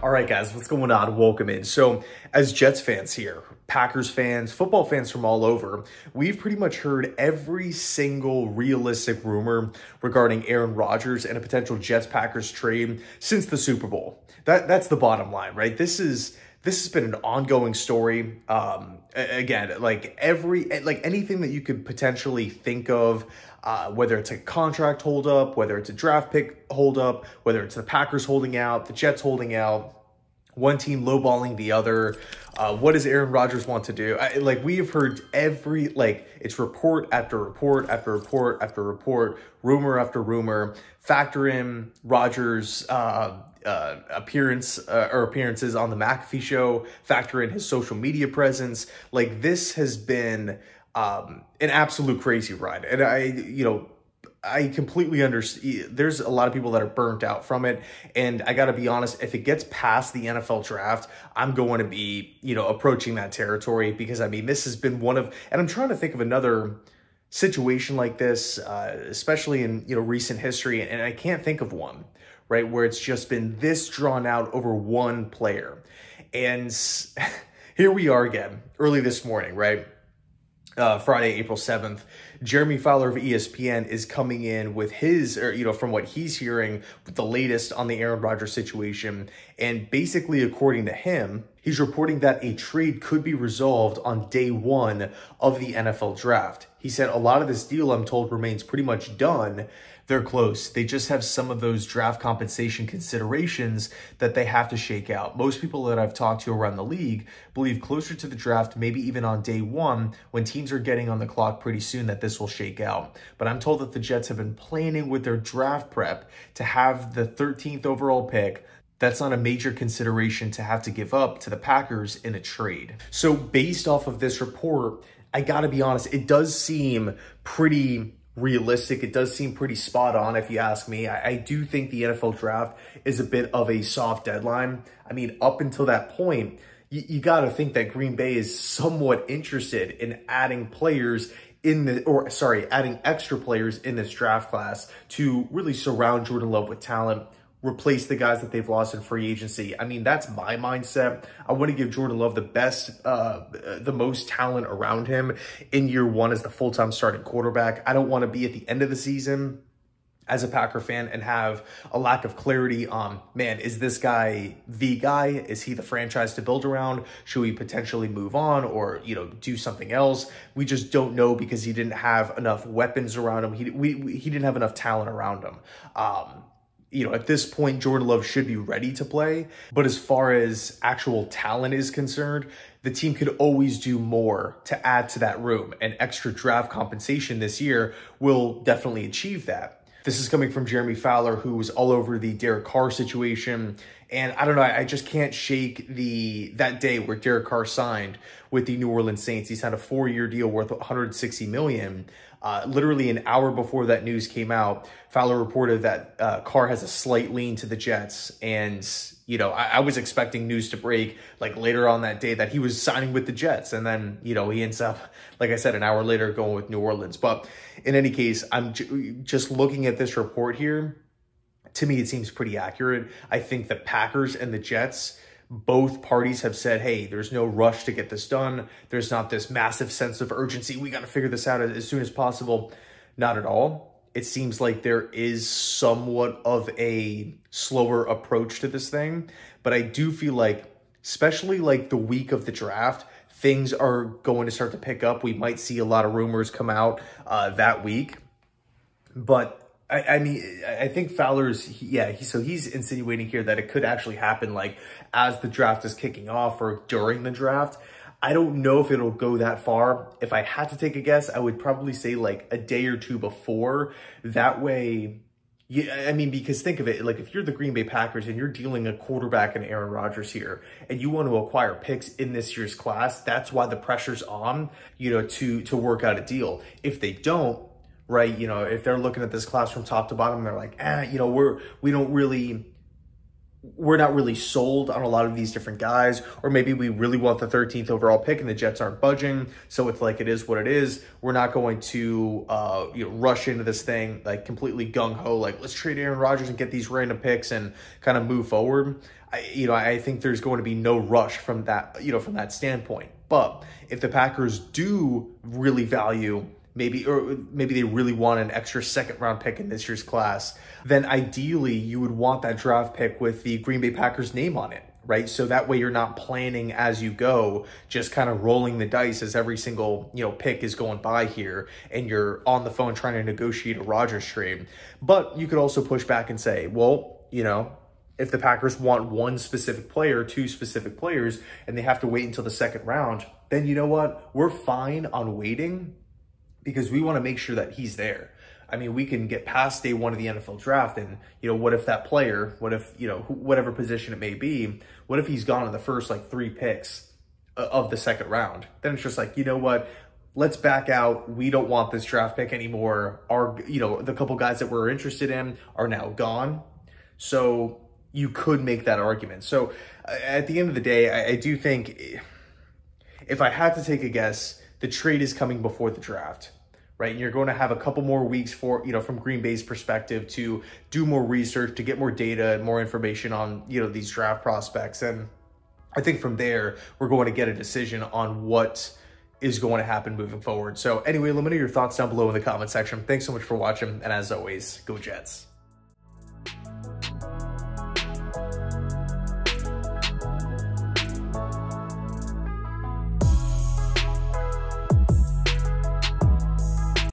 All right, guys, what's going on? Welcome in. So as Jets fans here, Packers fans, football fans from all over, we've pretty much heard every single realistic rumor regarding Aaron Rodgers and a potential Jets-Packers trade since the Super Bowl. That's the bottom line, right? This has been an ongoing story. Again, like anything that you could potentially think of, whether it's a contract holdup, whether it's a draft pick holdup, whether it's the Packers holding out, the Jets holding out, one team lowballing the other. What does Aaron Rodgers want to do? We have heard it's report after report after report after report, rumor after rumor. Factor in Rodgers' appearances on the McAfee show, factor in his social media presence. Like, this has been an absolute crazy ride. And I completely understand. There's a lot of people that are burnt out from it. And I got to be honest, if it gets past the NFL draft, I'm going to be, approaching that territory, because this has been and I'm trying to think of another situation like this, especially in, recent history. And I can't think of one, right, where it's just been this drawn out over one player. And here we are again, early this morning, right? Friday, April 7th, Jeremy Fowler of ESPN is coming in with his, from what he's hearing, with the latest on the Aaron Rodgers situation. And basically, according to him, he's reporting that a trade could be resolved on day one of the NFL draft. He said, a lot of this deal, I'm told, remains pretty much done. They're close. They just have some of those draft compensation considerations that they have to shake out. Most people that I've talked to around the league believe closer to the draft, maybe even on day one, when teams are getting on the clock pretty soon, that this will shake out. But I'm told that the Jets have been planning with their draft prep to have the 13th overall pick. That's not a major consideration to have to give up to the Packers in a trade. So based off of this report, I gotta be honest, it does seem pretty realistic. It does seem pretty spot on, if you ask me. I do think the NFL draft is a bit of a soft deadline. Up until that point, you got to think that Green Bay is somewhat interested in adding players adding extra players in this draft class to really surround Jordan Love with talent, replace the guys that they've lost in free agency. That's my mindset. I want to give Jordan Love the best, the most talent around him in year one as the full-time starting quarterback. I don't want to be at the end of the season as a Packer fan and have a lack of clarity on, man, is this guy the guy? Is he the franchise to build around? Should we potentially move on or, do something else? We just don't know, because he didn't have enough weapons around him. He didn't have enough talent around him. At this point, Jordan Love should be ready to play. But as far as actual talent is concerned, the team could always do more to add to that room. And extra draft compensation this year will definitely achieve that. This is coming from Jeremy Fowler, who was all over the Derek Carr situation. And I don't know, I just can't shake that day where Derek Carr signed with the New Orleans Saints. He signed a 4-year deal worth $160 million. Literally an hour before that news came out, Fowler reported that Carr has a slight lean to the Jets. And, I was expecting news to break later on that day that he was signing with the Jets. And then, he ends up, like I said, an hour later going with New Orleans. But in any case, I'm just looking at this report here. To me, it seems pretty accurate. I think the Packers and the Jets, both parties have said, hey, there's no rush to get this done. There's not this massive sense of urgency. We got to figure this out as soon as possible. Not at all. It seems like there is somewhat of a slower approach to this thing. But I do feel like, especially the week of the draft, things are going to start to pick up. We might see a lot of rumors come out that week. But I think Fowler's, he's insinuating here that it could actually happen as the draft is kicking off or during the draft. I don't know if it'll go that far. If I had to take a guess, I would probably say a day or two before. That way, because think of it, if you're the Green Bay Packers and you're dealing a quarterback in Aaron Rodgers here, and you want to acquire picks in this year's class, that's why the pressure's on, to work out a deal. If they don't, right, if they're looking at this class from top to bottom, they're like, we don't really we're not really sold on a lot of these different guys, or maybe we really want the 13th overall pick and the Jets aren't budging. So it's like, it is what it is. We're not going to, rush into this thing like completely gung ho, like let's trade Aaron Rodgers and get these random picks and kind of move forward. I think there's going to be no rush from that, from that standpoint. But if the Packers do really value maybe they really want an extra second-round pick in this year's class, then ideally you would want that draft pick with the Green Bay Packers name on it, right? So that way you're not planning as you go, just kind of rolling the dice as every single, pick is going by here, and you're on the phone trying to negotiate a Rodgers trade. But you could also push back and say, well, if the Packers want one specific player, two specific players, and they have to wait until the second round, then you know what? We're fine on waiting, because we want to make sure that he's there. I mean, we can get past day one of the NFL draft, and, what if that player, what if, whatever position it may be, what if he's gone in the first, 3 picks of the second round? Then it's just like, you know what? Let's back out. We don't want this draft pick anymore. The couple guys that we're interested in are now gone. So you could make that argument. So at the end of the day, I do think, if I had to take a guess, the trade is coming before the draft, right? And you're going to have a couple more weeks for, from Green Bay's perspective, to do more research, to get more data and more information on, these draft prospects. And I think from there, we're going to get a decision on what is going to happen moving forward. So anyway, let me know your thoughts down below in the comment section. Thanks so much for watching. And as always, go Jets.